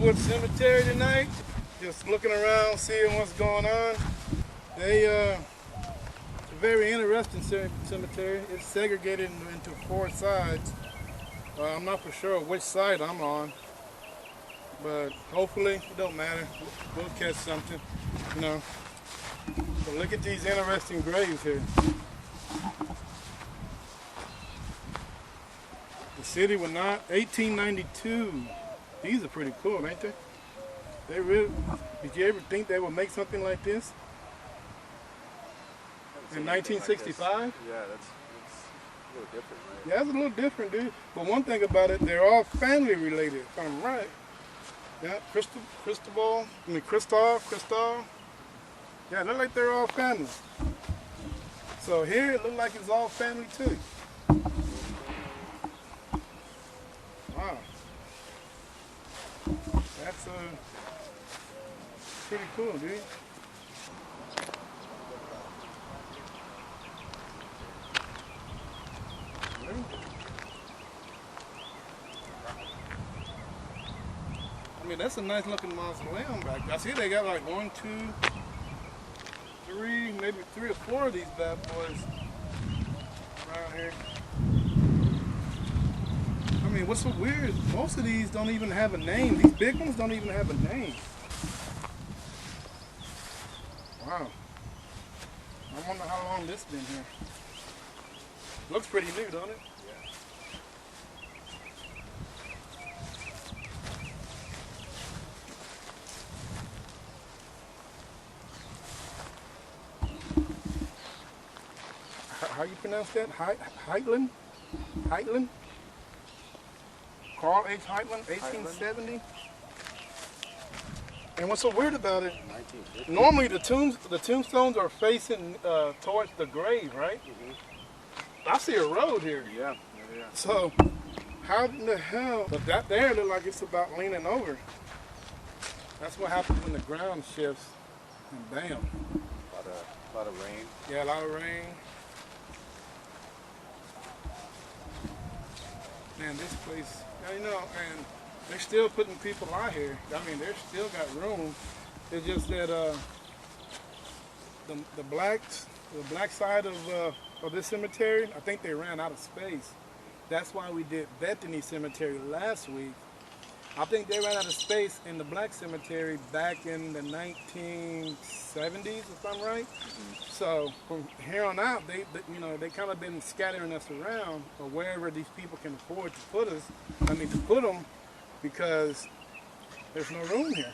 Oakwood Cemetery tonight. Just looking around, seeing what's going on. It's a very interesting cemetery. It's segregated into 4 sides. I'm not for sure which side I'm on, but hopefully it don't matter. We'll catch something, you know. But look at these interesting graves here. The city would not, 1892. These are pretty cool, ain't they? They really, did you ever think they would make something like this? In 1965? Yeah, that's a little different, right? Yeah, it's a little different, dude. But one thing about it, they're all family related, if I'm right. Yeah, Cristobal. Yeah, it look like they're all family. So here it look like it's all family too. Wow. That's pretty cool, dude. I mean, that's a nice looking mausoleum back there. I see they got like 1, 2, 3, maybe 3 or 4 of these bad boys around here. I mean, what's so weird? Most of these don't even have a name. These big ones don't even have a name. Wow. I wonder how long this been here. Looks pretty new, don't it? How you pronounce that? Heitland? Heitland? Carl H. Heitland, 1870. And what's so weird about it? Normally the tombstones are facing towards the grave, right? Mm-hmm. I see a road here. Yeah. So how in the hell? But that there look like it's about leaning over. That's what happens when the ground shifts, and bam. A lot of rain. Yeah, a lot of rain. Man, this place, you know, and they're still putting people out here. I mean, they're still got room. It's just that the black side of this cemetery, I think they ran out of space. That's why we did Bethany Cemetery last week. I think they ran out of space in the black cemetery back in the 1970s, if I'm right. Mm-hmm. So from here on out, they kind of been scattering us around, or wherever these people can afford to put us. I mean, to put them, because there's no room here.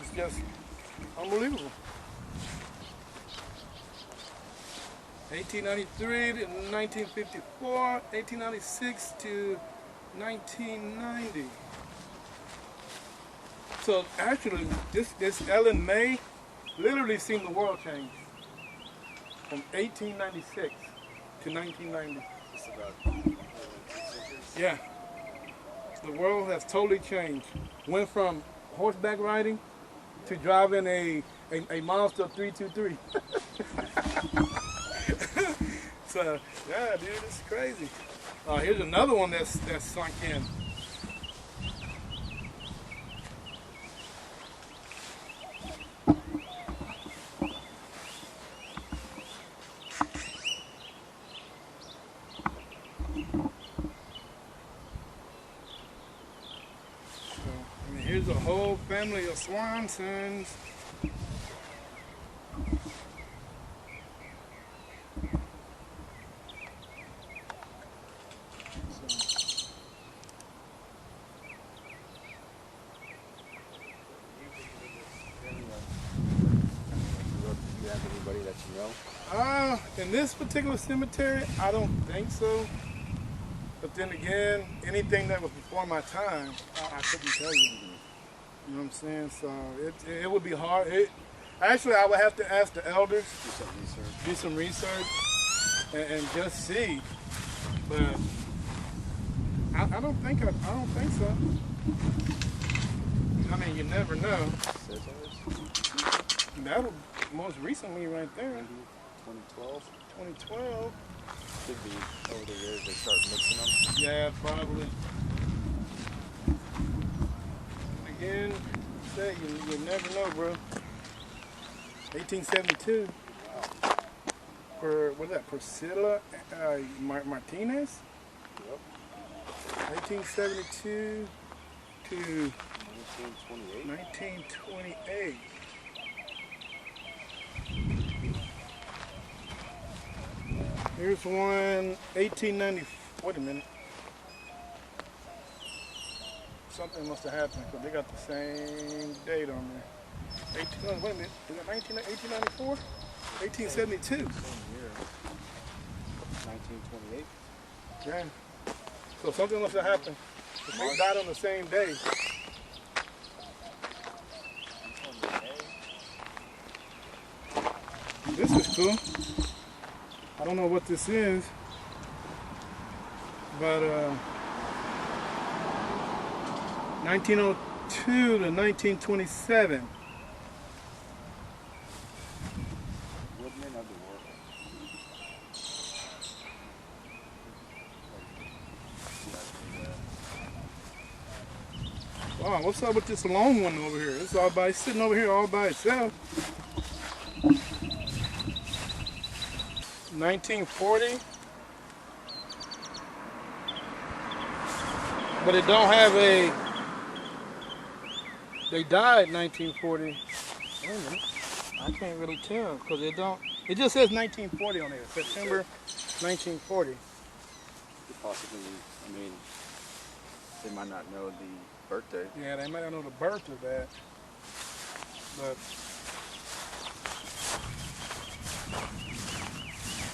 It's just unbelievable. 1893 to 1954, 1896 to 1990. So actually, this Ellen May literally seen the world change from 1896 to 1990. Just about yeah, the world has totally changed. Went from horseback riding to driving a Mazda 323. So yeah, dude, it's crazy. Here's another one that's sunk in. Here's a whole family of Swansons. Do you have anybody that you know? In this particular cemetery, I don't think so. But then again, anything that was before my time, I couldn't tell you. You know what I'm saying? So it would be hard. Actually, I would have to ask the elders. Do some research. And just see. But I don't think so. I mean, you never know. That was most recently right there. 2012. 2012. Could be over the years they start mixing them. Yeah, probably. again. You never know, bro. 1872. For, what's that, Priscilla Martinez? Yep. 1872 to 1928. 1928. Here's one, 1890. Wait a minute. Something must have happened because they got the same date on there. Wait a minute. Is that 1894? 1872. Same year. 1928. Yeah. So something must have happened. They died on the same day. This is cool. I don't know what this is, but 1902 to 1927. Woodman of the world. Wow, what's up with this lone one over here? It's all by sitting over here all by itself. 1940. But it don't have a. They died 1940. Wait a minute. I can't really tell because it don't. It just says 1940 on there. September 1940. Possibly, I mean, they might not know the birthday. Yeah, they might not know the birth of that. But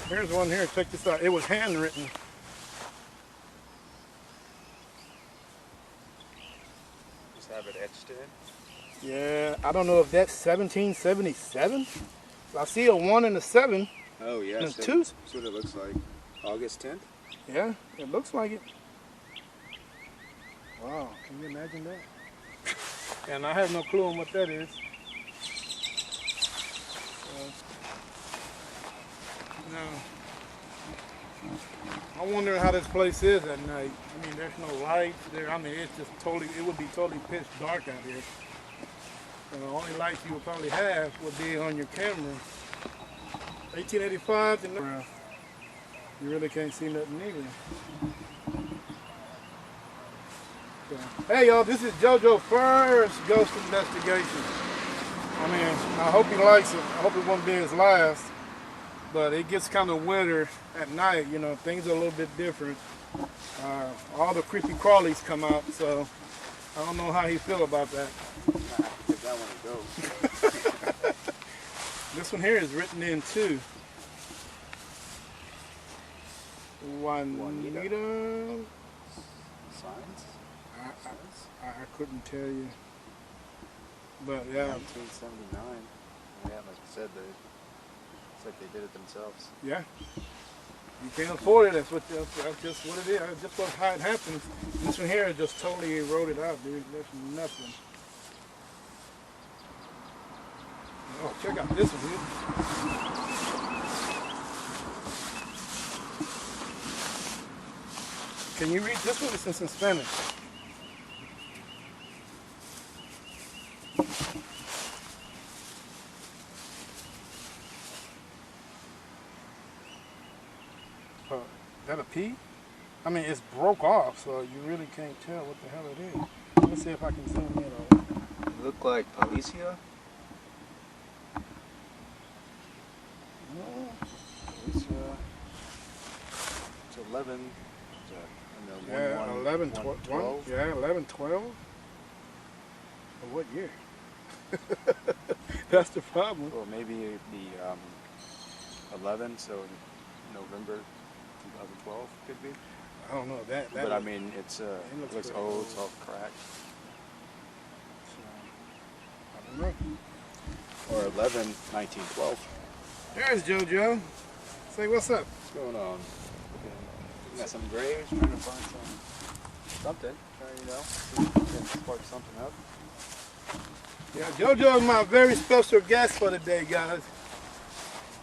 here's one here. Check this out. It was handwritten. Just have it etched in. Yeah, I don't know if that's 1777. I see a 1 and a 7. Oh yeah, and a so 2. that's what it looks like. August 10th. Yeah, it looks like it. Wow, can you imagine that? And I have no clue on what that is. Now, I'm wondering how this place is at night. I mean, there's no lights there. I mean, it's just totally, it would be totally pitch dark out here. And the only lights you would probably have would be on your camera. 1885 to now. You really can't see nothing either. So, hey y'all, this is JoJo first ghost investigation. I mean, I hope he likes it. I hope it won't be his last. But it gets kind of winter at night, you know, things are a little bit different. All the creepy crawlies come out, so I don't know how he feel about that. Take that one and go. This one here is written in too. Juanita. Signs? I couldn't tell you. But yeah. 1979. Yeah, like I said, it's like they did it themselves. Yeah. You can't afford it. That's just what it is. That's just how it happens. This one here is just totally eroded out, dude. There's nothing. Oh, check out this one here. Can you read this one? It's in Spanish. Is that a P? I mean, it's broke off, so you really can't tell what the hell it is. Let me see if I can zoom in on it. It looked like Policia. No. Policia. It's 11. Yeah, 11, 12. Yeah, 11, 12. Of what year? That's the problem. Well, maybe the 11, so November 2012 could be. I don't know that. But I mean, it looks old. It's all cracked. So, I don't know. Or 11, 1912. There's JoJo. Say what's up. What's going on? Looking at some graves, trying to find something. Trying, you know, spark something up. Yeah, JoJo is my very special guest for today, guys.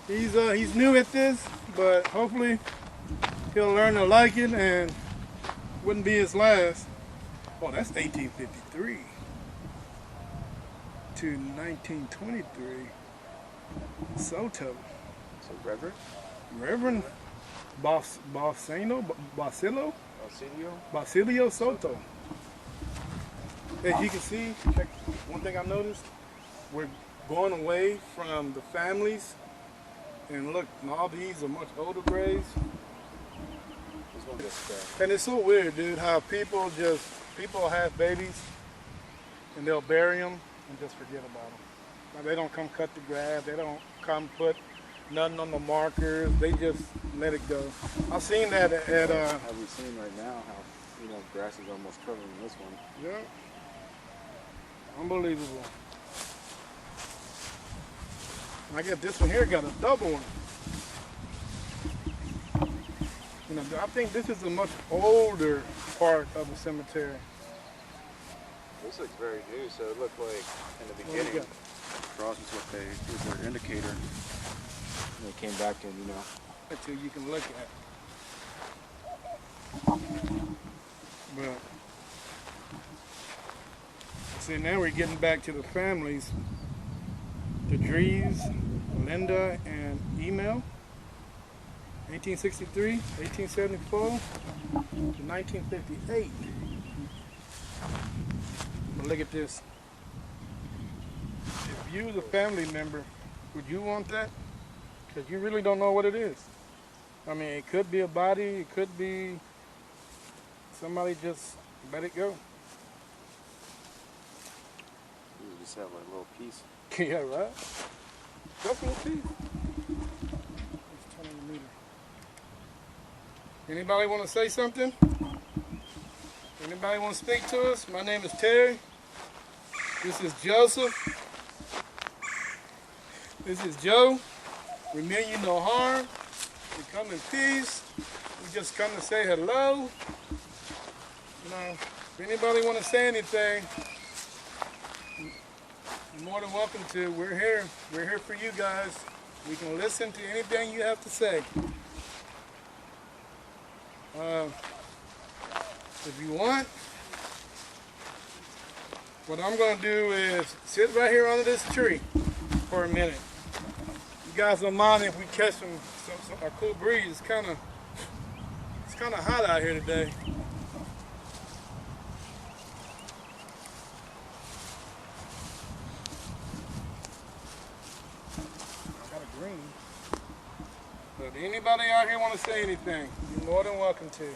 He's new at this, but hopefully he'll learn to like it and wouldn't be his last. Oh, that's 1853. to 1923. Soto. So Reverend? Reverend Basilio Soto. As you can see, check, one thing I noticed, we're going away from the families. And look, all these are much older graves. And it's so weird, dude, how people have babies and they'll bury them and just forget about them. Like, they don't come cut the grass, they don't come put nothing on the markers, they just let it go. I've seen that at have we seen right now how grass is almost covering this one? Yeah. Unbelievable. I guess this one here got a double one. I think this is a much older part of the cemetery. This looks very new, so it looked like in the beginning, cross was what was their indicator. And they came back and, Until you can look at. But, see, now we're getting back to the families. The Drees, Linda, and Email. 1863, 1874, to 1958. But look at this. If you was a family member, would you want that? Because you really don't know what it is. I mean, it could be a body, it could be somebody just let it go. You just have like a little piece. Yeah, right? Just a little piece. Let's turn on the meter. Anybody want to say something? Anybody want to speak to us? My name is Terry. This is Joseph. This is Joe. We mean you no harm. We come in peace. We just come to say hello. If anybody want to say anything, you're more than welcome to. We're here. We're here for you guys. We can listen to anything you have to say. If you want, what I'm going to do is sit right here under this tree for a minute. You guys don't mind if we catch a cool breeze. It's kind of hot out here today. I got a green. But if anybody out here want to say anything, you're more than welcome to.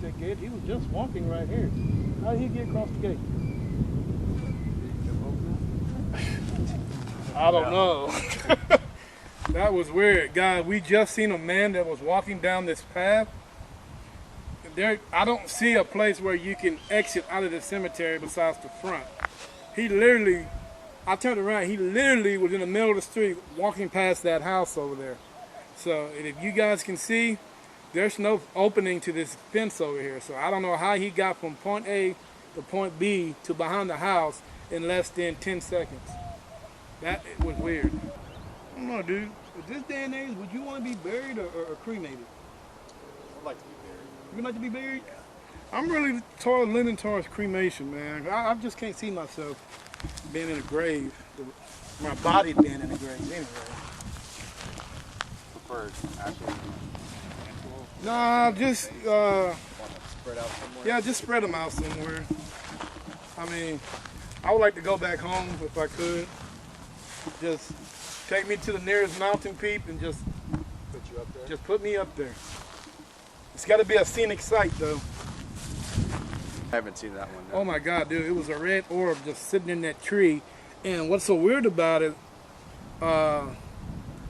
That gate. He was just walking right here. How did he get across the gate? I don't know. That was weird. Guys, we just seen a man that was walking down this path. I don't see a place where you can exit out of the cemetery besides the front. He literally, I turned around, he literally was in the middle of the street walking past that house over there. So if you guys can see, there's no opening to this fence over here, so I don't know how he got from point A to point B to behind the house in less than 10 seconds. That was weird. I don't know, dude. With this day and age, would you want to be buried or cremated? I'd like to be buried. You'd like to be buried? I'm really leaning towards cremation, man. I just can't see myself being in a grave. My body being in a grave, anyway. Preferred, actually. Nah, just spread out somewhere. Yeah, just spread them out somewhere. I mean, I would like to go back home if I could. Just take me to the nearest mountain peak and just put you up there. Just put me up there. It's got to be a scenic sight, though. I haven't seen that one. No. Oh my God, dude! It was a red orb just sitting in that tree. And what's so weird about it?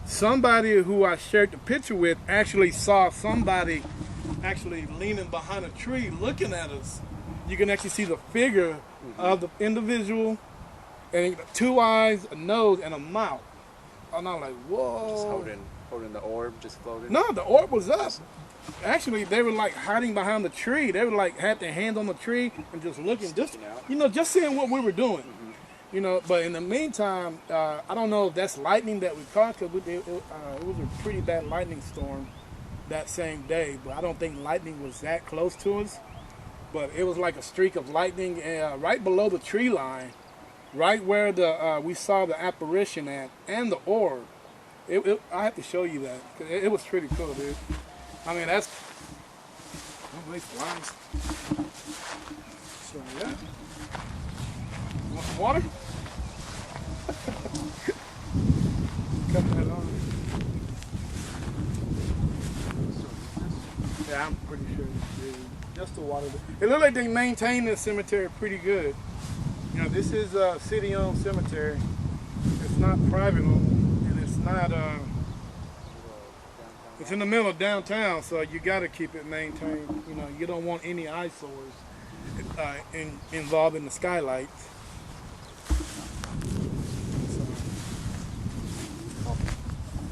Somebody who I shared the picture with actually saw somebody actually leaning behind a tree looking at us. You can actually see the figure of the individual and 2 eyes, a nose, and a mouth. And I'm like, whoa. Just holding the orb, just floating? No, the orb was up. Actually, they were like hiding behind the tree. They were like, had their hands on the tree and just looking, just seeing what we were doing. You know, but in the meantime, I don't know if that's lightning that we caught, because it was a pretty bad lightning storm that same day, but I don't think lightning was that close to us. But it was like a streak of lightning right below the tree line, right where we saw the apparition at, and the orb. I have to show you that, 'cause it was pretty cool, dude. I mean, that's... Oh, wait, flies. So, yeah. You want some water? Cut that on. Yeah, I'm pretty sure it's good. Just the water. It looks like they maintain this cemetery pretty good. You know, this is a city-owned cemetery. It's not private owned, and it's not. It's in the middle of downtown, so you got to keep it maintained. You know, you don't want any eyesores involved in the skylights. So,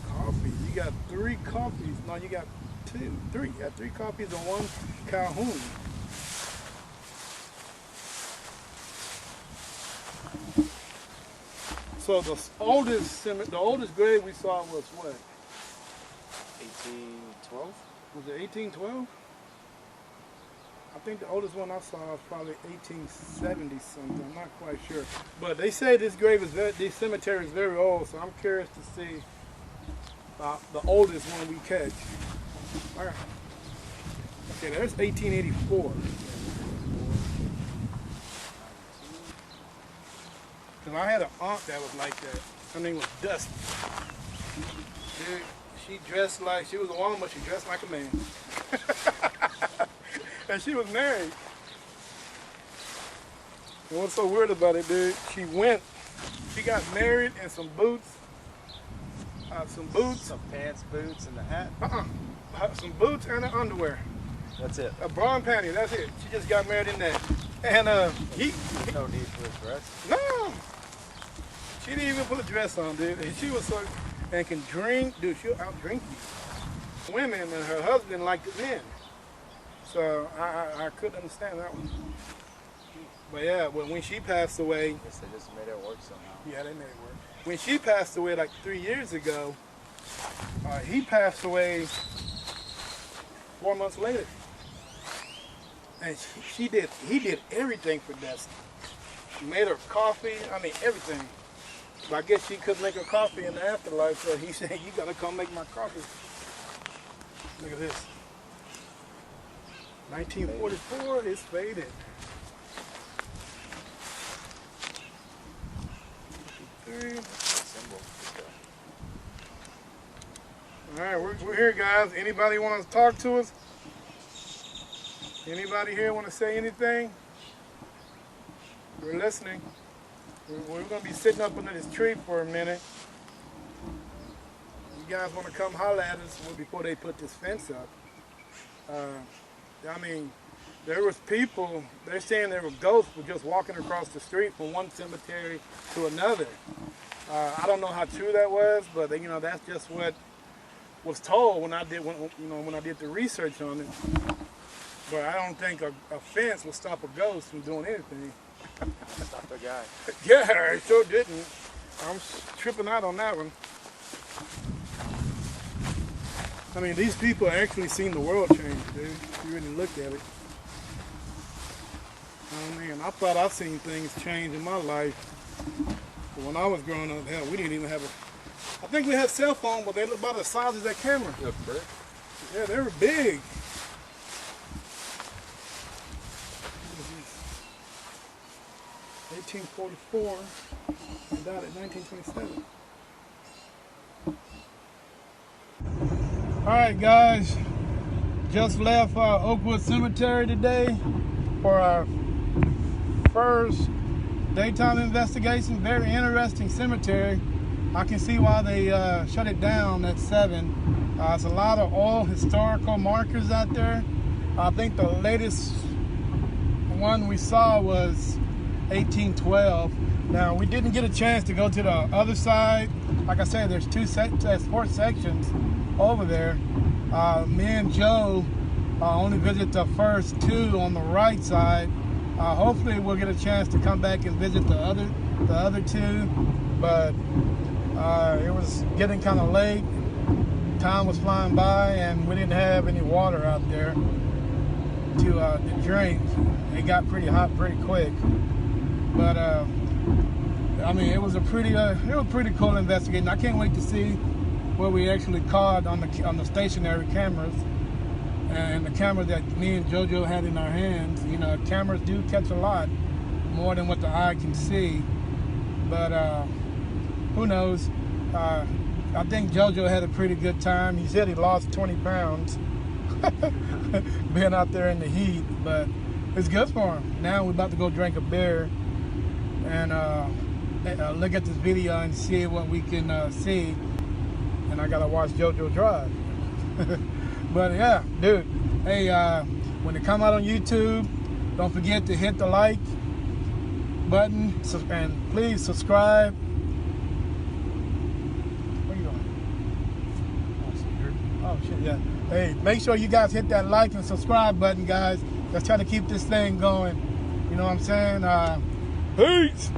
coffee. You got 3 coffees. No, you got 2, 3. You got 3 coffees and 1 Calhoun. So the oldest grave we saw was what? 1812? Was it 1812? I think the oldest one I saw was probably 1870 something. I'm not quite sure. But they say this cemetery is very old, so I'm curious to see the oldest one we catch. All right. Okay, there's 1884. Because I had an aunt that was like that. Her name was Dusty. Dude, she dressed like, she was a woman, but she dressed like a man. And she was married. And what's so weird about it, dude, she got married in some boots. Some pants, boots, and a hat? Some boots and an underwear. That's it. A bra and panty, that's it. She just got married in that. And no need for a dress? No. She didn't even put a dress on, dude. And she was so, and can drink, dude, she'll out-drink you. Women and her husband liked the men. So I couldn't understand that one. But yeah, when she passed away. I guess they just made it work somehow. Yeah, they made it work. When she passed away like 3 years ago, he passed away 4 months later. And he did everything for Dusty. He made her coffee, I mean everything. But I guess she couldn't make her coffee in the afterlife, so he said, you gotta come make my coffee. Look at this. 1944 is faded. All right, we're here, guys. Anybody want to talk to us? Anybody here want to say anything? We're listening. We're going to be sitting up under this tree for a minute. You guys want to come holler at us before they put this fence up. I mean, there was people, they're saying there were ghosts were just walking across the street from one cemetery to another. I don't know how true that was, but you know, that's just what was told when I did the research on it. But I don't think a fence will stop a ghost from doing anything. Stop the guy. Yeah, it sure didn't. I'm tripping out on that one. I mean, these people actually seen the world change, dude. If you really looked at it. Oh man, I thought I've seen things change in my life. But when I was growing up, hell, we didn't even have I think we had cell phones, but they looked about the size of that camera. Yeah, they were big. 1844, and died at 1927. All right, guys, just left Oakwood Cemetery today for our first daytime investigation. Very interesting cemetery. I can see why they shut it down at 7. There's a lot of old historical markers out there. I think the latest one we saw was 1812. Now, we didn't get a chance to go to the other side. Like I said, there's 4 sections over there. Me and Joe only visit the first 2 on the right side. Hopefully we'll get a chance to come back and visit the other two, but it was getting kind of late. Time was flying by, and we didn't have any water out there to drink. It got pretty hot pretty quick, but I mean, it was pretty cool investigating. I can't wait to see what we actually caught on the stationary cameras and the camera that me and JoJo had in our hands. You know, cameras do catch a lot more than what the eye can see, but who knows? I think JoJo had a pretty good time. He said he lost 20 pounds being out there in the heat, but it's good for him. Now we're about to go drink a beer and look at this video and see what we can see. And I gotta watch JoJo drive. But yeah, dude, hey, when it come out on YouTube, don't forget to hit the like button and please subscribe. Where you going? Oh shit, yeah. Hey, make sure you guys hit that like and subscribe button, guys. Let's try to keep this thing going. You know what I'm saying? Peace!